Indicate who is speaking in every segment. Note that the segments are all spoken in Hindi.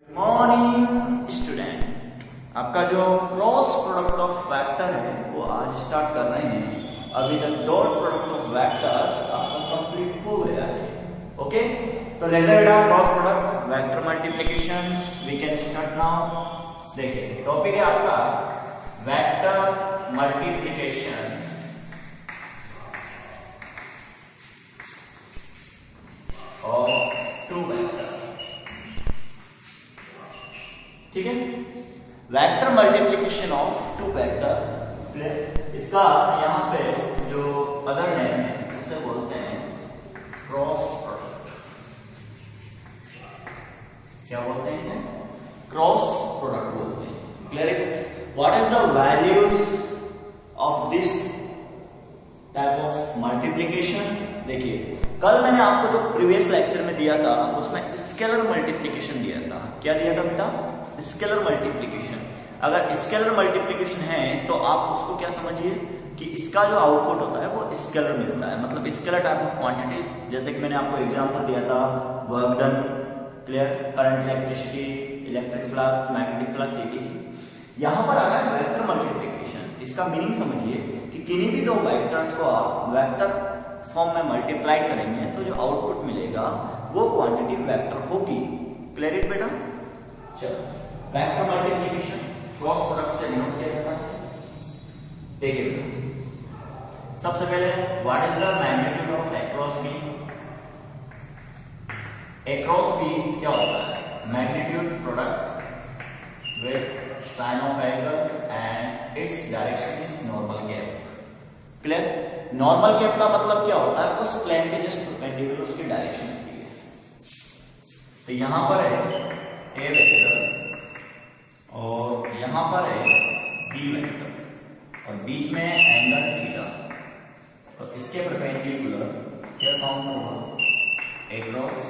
Speaker 1: मॉर्निंग स्टूडेंट, आपका जो क्रॉस प्रोडक्ट ऑफ वेक्टर है वो आज स्टार्ट कर रहे हैं। अभी तक डॉट प्रोडक्ट ऑफ वेक्टर्स आपका कंप्लीट हो गया है। ओके, तो लेट्स बेटा cross product vector multiplication we can start now. देखिए टॉपिक है आपका vector multiplication of two vector. ठीक है, vector multiplication of two vector. इसका यहां पे जो अदर नेम है उसे बोलते हैं क्रॉस प्रोडक्ट। क्या बोलते हैं इसे? क्रॉस प्रोडक्ट बोलते हैं। Clear? What is the values of this type of multiplication? देखिए कल मैंने आपको जो प्रीवियस लेक्चर में दिया था उसमें स्केलर मल्टीप्लिकेशन दिया था। क्या दिया था बेटा? Scalar multiplication. अगर स्केलर मल्टीप्लिकेशन है तो आप उसको क्या समझिए कि इसका जो आउटपुट होता है वो स्केलर मिलता है, मतलब स्केलर टाइप ऑफ क्वांटिटीज। जैसे कि मैंने आपको एग्जांपल दिया था work done, clear, current, electricity, electric flux, magnetic flux, etc। यहां पर आ रहा है वेक्टर मल्टीप्लिकेशन। इसका मीनिंग समझिए कि किन्हीं भी दो वेक्टर्स को आप वेक्टर फॉर्म में मल्टीप्लाई करेंगे तो जो आउटपुट मिलेगा वो क्वांटिटी वेक्टर होगी। क्लियर इट बेटा? चलो, वेक्टर मल्टीप्लिकेशन क्रॉस प्रोडक्ट से डिनोट किया जाता है। देखिए सबसे पहले what is the magnitude of A cross B? A cross B क्या होता है? Magnitude product with sine of angle and its direction is normal cap. Clear? Normal cap का मतलब क्या होता है? उस प्लेन के जस्ट परपेंडिकुलर उसकी डायरेक्शन होती है। तो यहां पर है ए वेक्टर और यहां पर है बी वेक्टर और बीच में एंगल थीटा। तो इसके परपेंडिकुलर क्या काउंट होगा? ए क्रॉस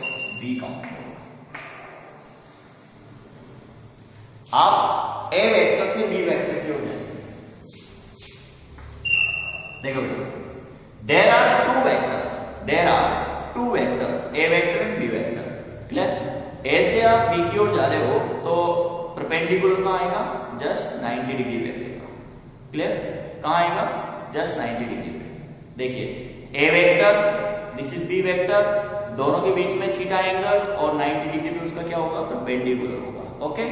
Speaker 1: बी काउंट होगा। आप ए वेक्टर से बी वेक्टर की ओर जाएंगे। देखो there are two vector A vector and B vector. Clear? A से आप बी की ओर जा रहे हो तो परपेंडिकुलर कहां आएगा? जस्ट 90 डिग्री पे आएगा। क्लियर? कहां आएगा? जस्ट 90 डिग्री पे। देखिए A vector this is B vector, दोनों के बीच में थीटा एंगल और 90 डिग्री पे उसका क्या होगा? परपेंडिकुलर होगा। ओके,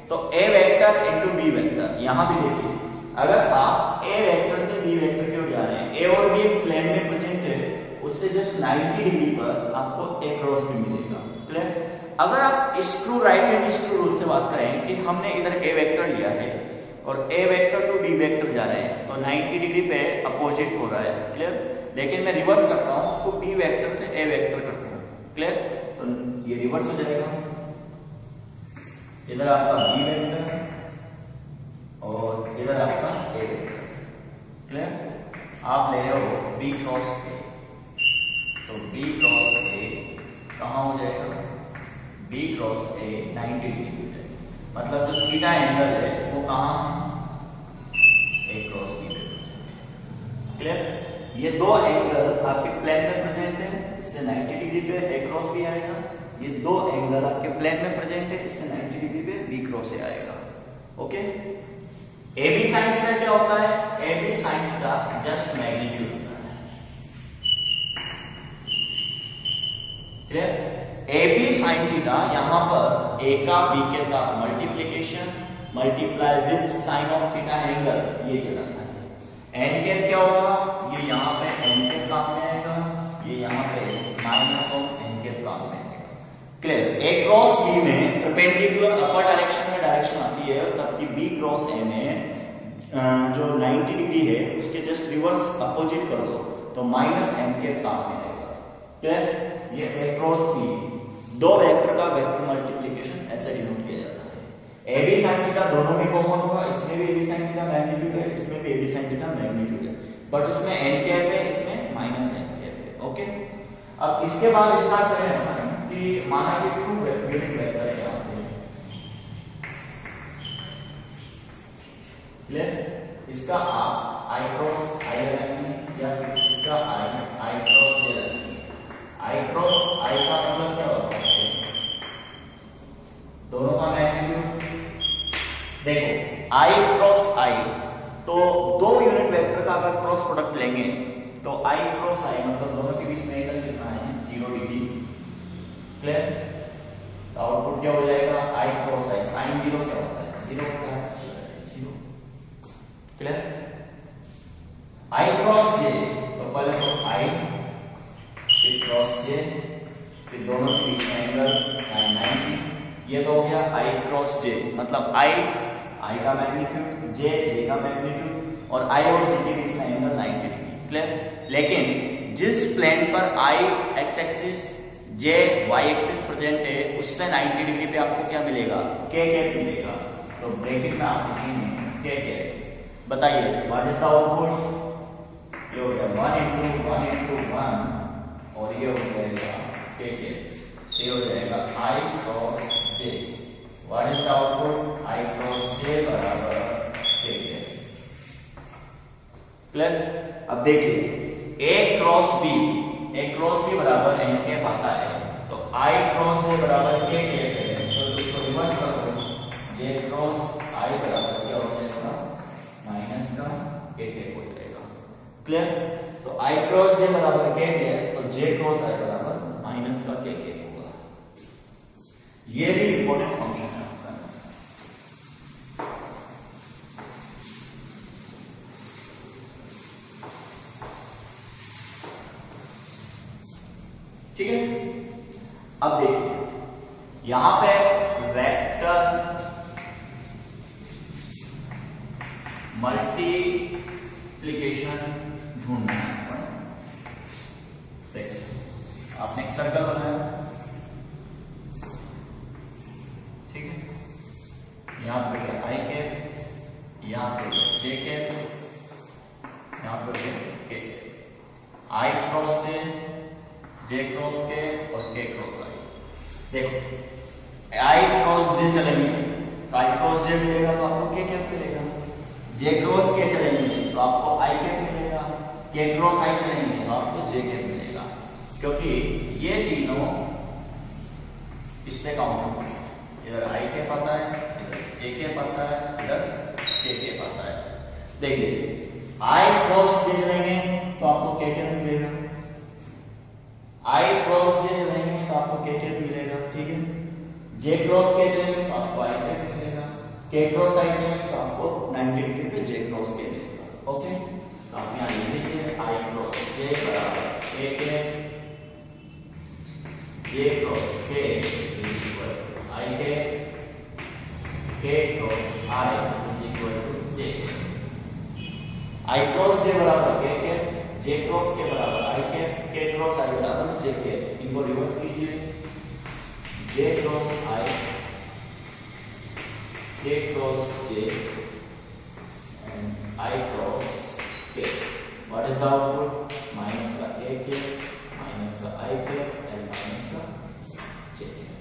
Speaker 1: तो ए वेक्टर इनटू बी वेक्टर। यहां भी देखिए अगर आप ए वेक्टर से बी वेक्टर की ओर जा रहे हैं, ए और बी प्लेन में प्रेजेंट है, उससे जस्ट 90 डिग्री पर आपको ए क्रॉस बी मिलेगा। क्लियर? अगर आप screw right hand screw rule से बात करें कि हमने इधर ए वेक्टर लिया है और ए वेक्टर टू बी वेक्टर जा रहे हैं तो 90 डिग्री पे अपोजिट हो रहा है। क्लियर? लेकिन मैं रिवर्स करता हूं, उसको बी वेक्टर से ए वेक्टर करता हूं। क्लियर? तो ये रिवर्स हो जाएगा। इधर आपका बी वेक्टर और इधर आपका ए वेक्टर। क्लियर? आप ले रहे हो बी क्रॉस ए, तो बी क्रॉस ए कहां हो जाएगा? बी क्रॉस ए 90 डिग्री पे, मतलब जो थीटा एंगल है वो कहां है? ए क्रॉस बी पे। क्लियर? ये दो एंगल आपके प्लेन में प्रेजेंट है, इससे 90 डिग्री पे ए क्रॉस बी आएगा। ये दो एंगल आपके प्लेन में प्रेजेंट है, इससे 90 डिग्री पे बी क्रॉस ए आएगा। Okay, A B sine theta क्या होता है? A B sine theta just magnitude होता है। Clear? A B sine theta यहां पर ए का बी के साथ multiplication multiply with sine of theta angle, ये कहलाता है। एन कैप क्या होगा? ये यहां पे एन कैप काम में आएगा, ये यहां पे माइनस ऑफ एन कैप काम में आएगा। क्लियर? ए क्रॉस बी में परपेंडिकुलर अपर डायरेक्शन में डायरेक्शन आती है, तब की बी क्रॉस ए में जो 90 डिग्री है उसके जस्ट रिवर्स अपोजिट कर दो तो माइनस एन कैप काम में आएगा। क्लियर? ये ए क्रॉस बी दो वेक्टर का वेक्टर मल्टीप्लिकेशन ऐसे डिनोट किया जाता है। ए बी साइन थीटा दोनों में कॉमन होगा, इसमें भी A B sine theta magnitude है, इसमें भी A B sine theta magnitude है, बट उसमें एन कैप है, इसमें माइनस एन कैप है। ओके, अब इसके बाद स्टार्ट करें हम कि माना कि टू यूनिट वेक्टर है यहां पे। क्लियर? इसका आप आई क्रॉस आई लगाएंगे या फिर इसका आई क्रॉस जे लगाएंगे। आई क्रॉस आई का मतलब क्या होता है? दोनों का देखो आई क्रॉस आई, तो दो यूनिट वेक्टर का अगर क्रॉस प्रोडक्ट लेंगे तो आई क्रॉस आई मतलब दोनों के बीच में एंगल कितना है 0 डिग्री। क्लियर? तो आउटपुट क्या हो जाएगा आई क्रॉस आई, साइन 0 क्या होता है 0 होता है 0। क्लियर? आई क्रॉस जे, तो पहले तो आई फिर क्रॉस जे, फिर दोनों के बीच में एंगल sin 90। ये तो हो गया आई क्रॉस जे, मतलब आई का मैग्नीट्यूड, जे का मैग्नीट्यूड, और आई और जे के बीच में एंगल 90 डिग्री। क्लियर? लेकिन जिस प्लेन पर आई एक्स एक्सिस, जे वाई एक्सिस प्रेजेंट है, उससे 90 डिग्री पे आपको क्या मिलेगा के मिलेगा। तो ब्रैकेट में आप लिखेंगे के। बताइए व्हाट इज द आउटपुट? ये हो गया 1 into 1 और ये हो जाएगा के। ये हो जाएगा I cross J. What is the output? I cross J बराबर के। क्लियर? अब देखिए ए क्रॉस बी बराबर एन के आता है, तो आई क्रॉस जे बराबर के है, तो इसको रिवर्स कर दो, जे क्रॉस आई बराबर क्या हो जाएगा माइनस का के हो जाएगा। क्लियर? तो आई क्रॉस जे बराबर के है, तो जे क्रॉस आई बराबर माइनस का के होगा। ये भी इंपॉर्टेंट फंक्शन है आपका। ठीक है? अब देखिए यहां पे वेक्टर मल्टीप्लिकेशन ढूंढना है। देखिए आपने एक सर्कल बनाया, ठीक है? यहां पे आई कैप, यहां पे जे कैप, यहां पे के। आई क्रॉस जे क्रॉस के और के क्रॉस आई। देखो आई क्रॉस जे चलेंगे तो आई क्रॉस जे मिलेगा, तो आपको के कैप मिलेगा। जे क्रॉस के चलेंगे तो आपको आई कैप मिलेगा। के क्रॉस आई चलेंगे तो आपको जे कैप मिलेगा, क्योंकि ये तीनों इससे काउंट होंगे। इधर आई कैप आता है, इधर जे कैप आता है, इधर के कैप आता है। देखिए आई क्रॉस जे चलेंगे तो आपको के कैप मिलेगा, आई क्रॉस जे चलेंगे तो आपको के कैप मिलेगा। ठीक है? जे क्रॉस के चलेंगे तो आपको आई कैप मिलेगा, के क्रॉस आई चलेंगे तो आपको 90 डिग्री पे जे क्रॉस के मिलेगा। ओके? तो आप यहां लिख दीजिए आई क्रॉस जे बराबर K cap, J cross K equal I cap, K cross I is equal to J. I cross J बराबर के कैप, जे क्रॉस के बराबर आई कैप, के क्रॉस आई बराबर जे कैप। इनको रिवर्स कीजिए, जे cross I, K cross J and I cross K. What is the output? Minus का के कैप, माइनस का आई कैप एंड माइनस का जे कैप।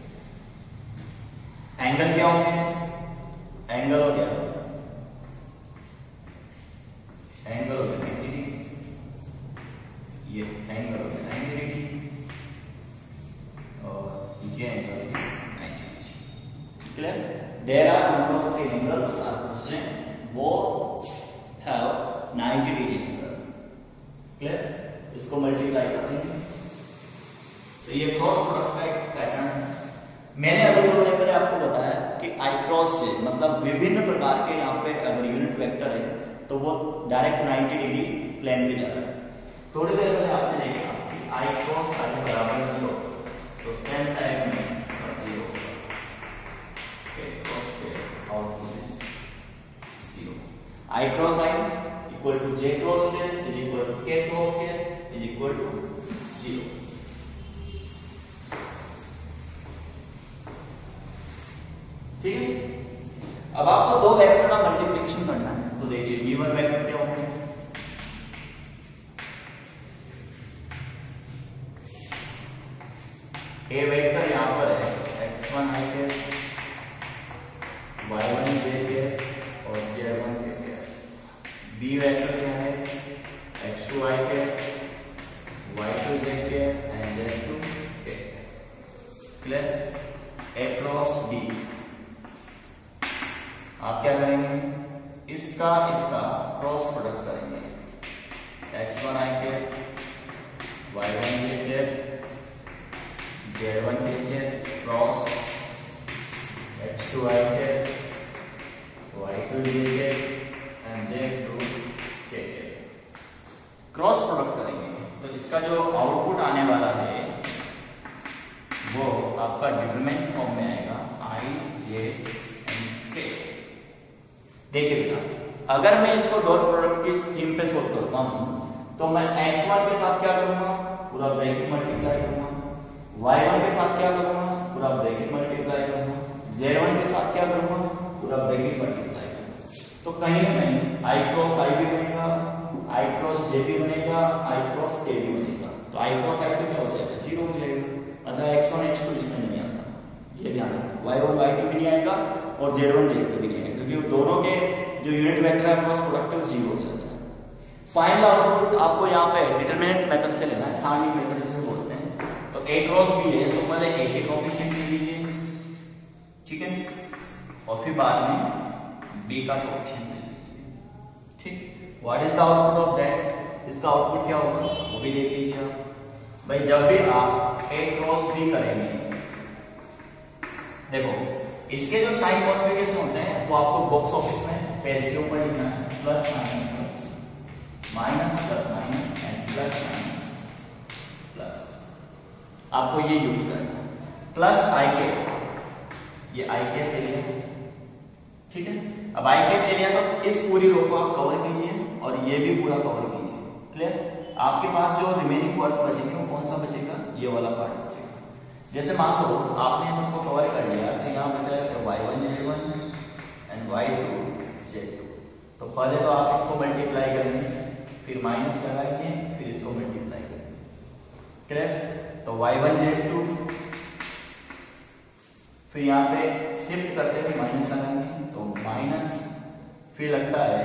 Speaker 1: एंगल क्या होंगे? एंगल हो गया, एंगल हो गया 90 डिग्री, ये एंगल हो गया 90 डिग्री, और ये angle 90 degree. Clear? There are number of three angles are present, both have 90 degree angle. Clear? इसको मल्टीप्लाई कर देंगे तो ये क्रॉस प्रोडक्ट का एक पैटर्न है। मैंने अभी थोड़ी देर पहले आपको बताया कि आई क्रॉस जे मतलब विभिन्न प्रकार के यहाँ पे अगर यूनिट वेक्टर है तो वो डायरेक्ट 90 डिग्री प्लेन पे जा रहा है। थोड़ी देर पहले आपने देखा कि आई क्रॉस आई बराबर 0, तो सेम टाइप में इसका 0 K cross K output is 0। I cross I equal to J cross J is equal to K cross K is equal to 0। ठीक है? अब आपको दो वेक्टर का मल्टीप्लिकेशन करना है, तो देखिए v1 वेक्टर क्या होंगे? ए वेक्टर यहां पर है x1 i के, y1 j के और z1 k के। b वेक्टर क्या है? x2 i के, y2 j के and z2 k। Clear? a cross b आप क्या करेंगे, इसका क्रॉस प्रोडक्ट करेंगे, x1 i cap y1 j cap z1 k cap cross x2 i cap y2 j cap and z2 k cap cross product करेंगे। तो इसका जो आउटपुट आने वाला है वो आपका डिटरमिनेंट फॉर्म में आएगा i j and k। देखिए बेटा, अगर मैं इसको डॉट प्रोडक्ट की थीम पे सोल्व करता हूं तो मैं x1 के साथ क्या करूंगा, पूरा ब्रैकेट मल्टीप्लाई करूंगा, y1 के साथ क्या करूंगा, पूरा ब्रैकेट मल्टीप्लाई करूंगा, z1 के साथ क्या करूंगा, पूरा ब्रैकेट मल्टीप्लाई करूंगा। तो कहीं ना कहीं i क्रॉस i भी बनेगा, i क्रॉस j भी बनेगा, i क्रॉस k भी बनेगा। तो i क्रॉस i तो क्या हो जाएगा, 0 हो जाएगा। मतलब x1 x2 इसमें नहीं आता, ये ध्यान रखना। y1 y2 भी नहीं आएगा और z1 z2 भी नहीं आएगा, क्योंकि दोनों के जो यूनिट वेक्टर है क्रॉस प्रोडक्ट है वो 0 हो जाता है। फाइनल आउटपुट आपको यहाँ पे डिटरमिनेंट मेथड से लेना है, सारणिक मेथड जिसे बोलते हैं। तो a क्रॉस b है तो पहले a के कोएफिशिएंट ले लीजिए, ठीक है, और फिर बाद में b का कोएफिशिएंट ले लीजिए, ठीक। What is the output of that, इसका आउटपुट क्या होगा वो भी देख लीजिए आप। भाई जब भी आप a क्रॉस b करेंगे, देखो इसके जो साइन कॉन्फ़िगरेशन होते हैं वो आपको बॉक्स ऑफिस में पेज के ऊपर लिखना है, plus minus plus minus and plus minus plus, आपको ये यूज करना है। प्लस आई के, ये आई के ले लिया, ठीक है। अब आई के ले लिया तो इस पूरी रो को आप कवर कीजिए और ये भी पूरा कवर कीजिए, क्लियर। आपके पास जो रिमेनिंग वर्ड्स बचेंगे वो कौन सा बचेगा, ये वाला पार्ट बचेगा। जैसे मान लो आपने सबको कवर कर लिया तो यहाँ बचा y1 z1 and y2 z2। तो पहले तो आप इसको मल्टीप्लाई करेंगे, फिर माइनस लगाएंगे, फिर इसको मल्टीप्लाई करेंगे, क्लियर। तो y1 z2, फिर यहाँ पे शिफ्ट करते हुए माइनस लगाएंगे तो माइनस, फिर लगता है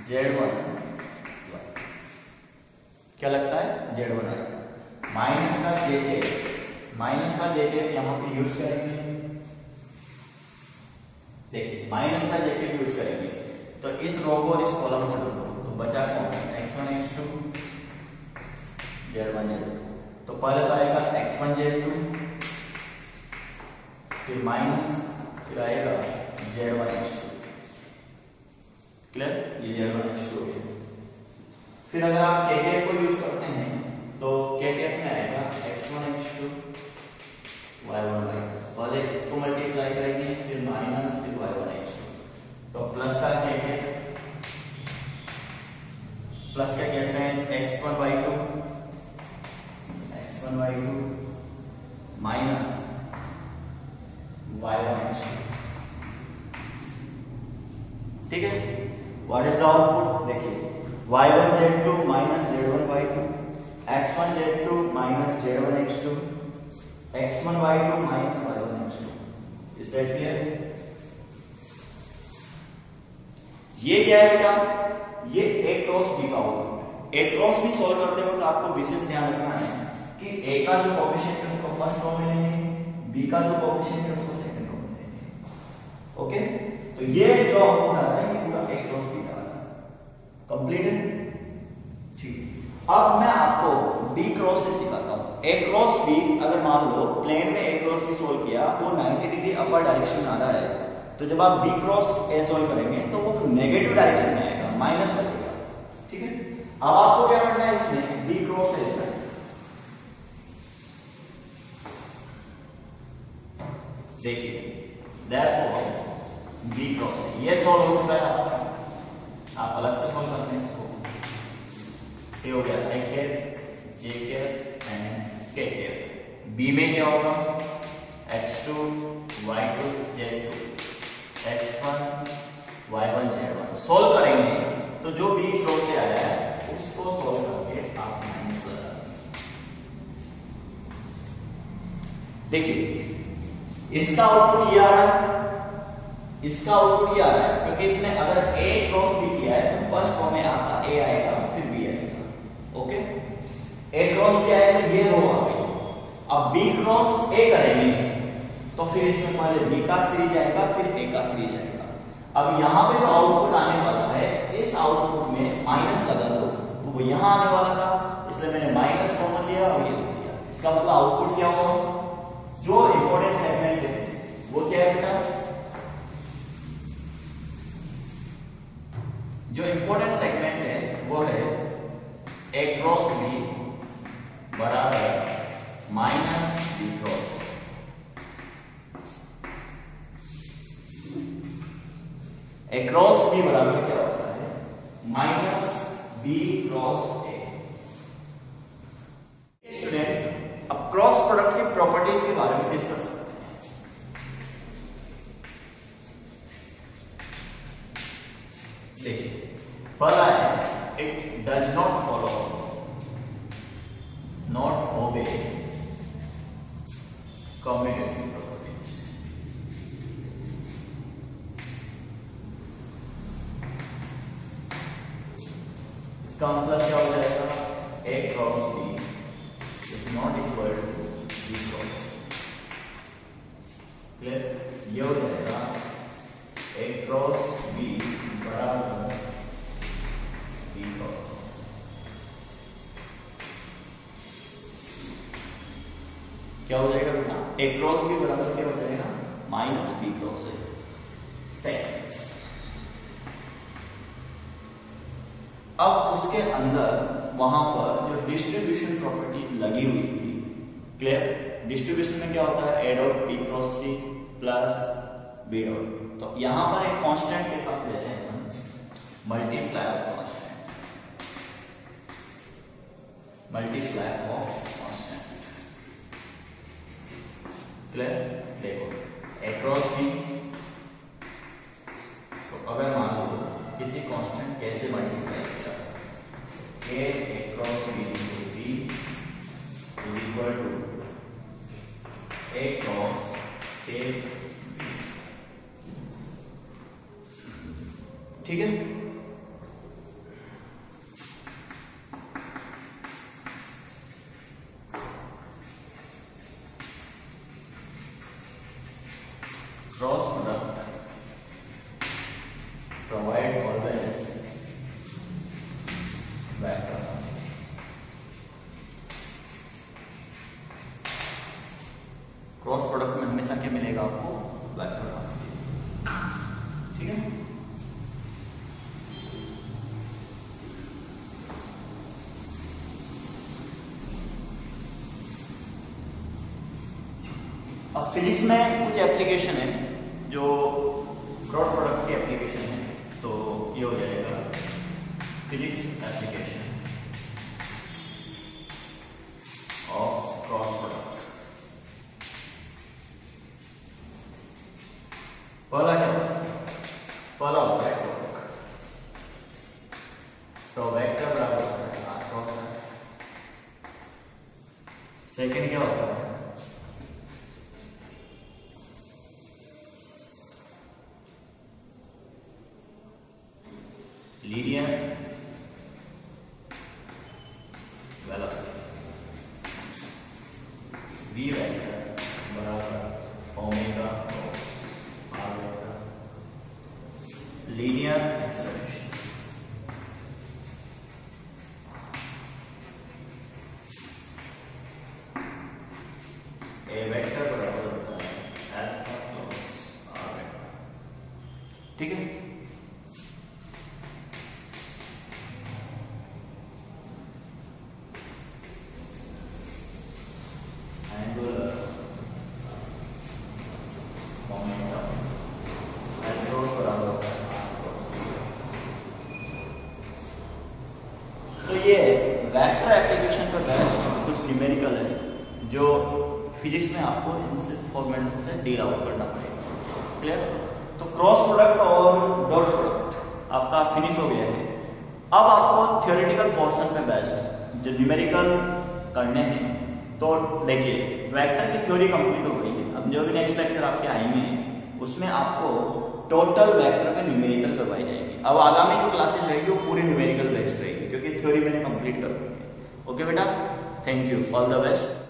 Speaker 1: z1 क्या लगता है z1 माइनस का जेके यहां पे यूज करेंगे। देखिए माइनस का जेके यूज करेंगे तो इस रो को और इस कॉलम को जोड़ दो, तो बचा कौन, x1 x2 z1 z2। तो पहले तो आएगा x1 z2, फिर माइनस, फिर आएगा z1 x2, क्लियर। ये z1 x2 हो गया। फिर अगर आप k को यूज करते हैं तो k में आएगा x1 x2 y1 y2। पहले इसको मल्टीप्लाई करेंगे, फिर माइनस, फिर y1 x2। तो प्लस का k प्लस क्या कहते हैं x1 y2 minus y1 x2, ठीक है। व्हाट इज द आउटपुट, देखिए y1 z2 minus z1 y2, x1 z2 minus z1 x2, x1 y2 minus y1 x2। Is that clear? ये क्या है बेटा, ये a क्रॉस b का output. a cross b solve करते वक्त आपको विशेष ध्यान रखना है कि a का जो कोएफिशिएंट है उसको फर्स्ट रो में लेंगे, b का जो कोएफिशिएंट है उसको सेकंड रो में लेंगे, ओके। तो ये जो आउटपुट आ रहा है ये पूरा a क्रॉस b का आ रहा है, कंप्लीट है, ठीक। अब मैं आपको b क्रॉस से सिखाता हूं। a क्रॉस b अगर मान लो प्लेन में a क्रॉस b सोल्व किया, वो 90 डिग्री अपर डायरेक्शन में आ रहा है, तो जब आप b क्रॉस a सोल्व करेंगे तो वो नेगेटिव डायरेक्शन में आएगा, माइनस लगेगा, ठीक है। अब आपको क्या करना है, इसमें b क्रॉस a लेना है। देखिए therefore b क्रॉस a ये सॉल्व हो चुका है आपका, आप अलग से सॉल्व करते हैं इसको। ये हो गया i cap j cap and k cap. b में क्या होगा, x2 y2 z2, x1 y1 z1। Solve करेंगे तो जो b क्रॉस से आया है उसको सोल्व करके आप माइनस लगा देखिए इसका आउटपुट ये आ रहा है, इसका आउटपुट ये आ रहा है, क्योंकि इसमें अगर a क्रॉस b किया है तो फर्स्ट रो में आपका a आएगा फिर b आएगा, ओके। a क्रॉस b आया तो ये रो आ गई। अब b क्रॉस a करेंगे तो फिर इसमें पहले बी का सीरीज आएगा, फिर ए का सीरीज आएगा। अब यहाँ पे जो आउटपुट आने वाला है, इस आउटपुट में माइनस लगा दो तो वो यहाँ आने वाला था, इसलिए मैंने माइनस कॉमन लिया और ये लिया। इसका मतलब आउटपुट क्या हुआ, जो इंपॉर्टेंट सेगमेंट है वो क्या है बेटा, जो इंपॉर्टेंट सेगमेंट है वो है ए क्रॉस बी बराबर minus B cross A. A cross B बराबर क्या होता है, minus B cross A. Student, अब क्रॉस प्रोडक्ट की प्रॉपर्टीज के बारे में डिस्कस करते हैं। देखिए, पहला है it does not follow, not obey commutative properties. इसका मतलब क्या हो जाएगा, A cross B is not equal to B cross A. Clear, ये हो जाएगा ए क्रॉस बी बराबर बी क्रॉस। क्या हो जाएगा बेटा, ए क्रॉस बी बराबर क्या हो जाएगा, minus B cross A. Second, अब उसके अंदर वहां पर जो डिस्ट्रीब्यूशन प्रॉपर्टी लगी हुई थी, क्लियर, डिस्ट्रीब्यूशन में क्या होता है, A dot B cross C plus B dot. तो यहां पर एक कांस्टेंट के साथ लेते हैं multiply of constant, multiply of constant. Clear, देखो ए क्रॉस बी, तो अगर मान लो किसी कांस्टेंट कैसे मल्टीप्लाई किया, A cross B into B is equal to A cross A. ठीक है, cross product provide always vector. Cross product में हमेशा क्या मिलेगा आपको, वेक्टर। ठीक है, अब फिजिक्स में कुछ एप्लीकेशन है जो क्रॉस प्रोडक्ट की एप्लीकेशन है, तो ये हो जाएगा physics application of cross product. पहला क्या होता है, पहला होता है टॉर्क, तो वेक्टर बराबर होता है आर क्रॉस एफ। सेकेंड क्या होता है, लीनियर वेलोसिटी, v वेक्टर बराबर omega R vector. Linear acceleration, A vector बराबर होता है अल्फा प्लस आर वेक्टर। ठीक है, वेक्टर एप्लीकेशन का बेस्ट कुछ न्यूमेरिकल है जो फिजिक्स में आपको इन फॉर्मेट से डील आउट करना पड़ेगा। क्लियर, तो क्रॉस प्रोडक्ट और डॉट प्रोडक्ट आपका फिनिश हो गया है। अब आपको थ्योरेटिकल पोर्शन पे बेस्ट जो न्यूमेरिकल करने हैं, तो देखिए वेक्टर की थ्योरी कंप्लीट हो गई है। अब जो भी नेक्स्ट लेक्चर आपके आएंगे उसमें आपको टोटल वेक्टर पे न्यूमेरिकल करवाई जाएगी। अब आगामी जो क्लासेस रहेगी वो पूरी न्यूमेरिकल बेस्ड रहेगी क्योंकि थ्योरी मैंने कंप्लीट कर दी है। ओके बेटा, thank you, all the best.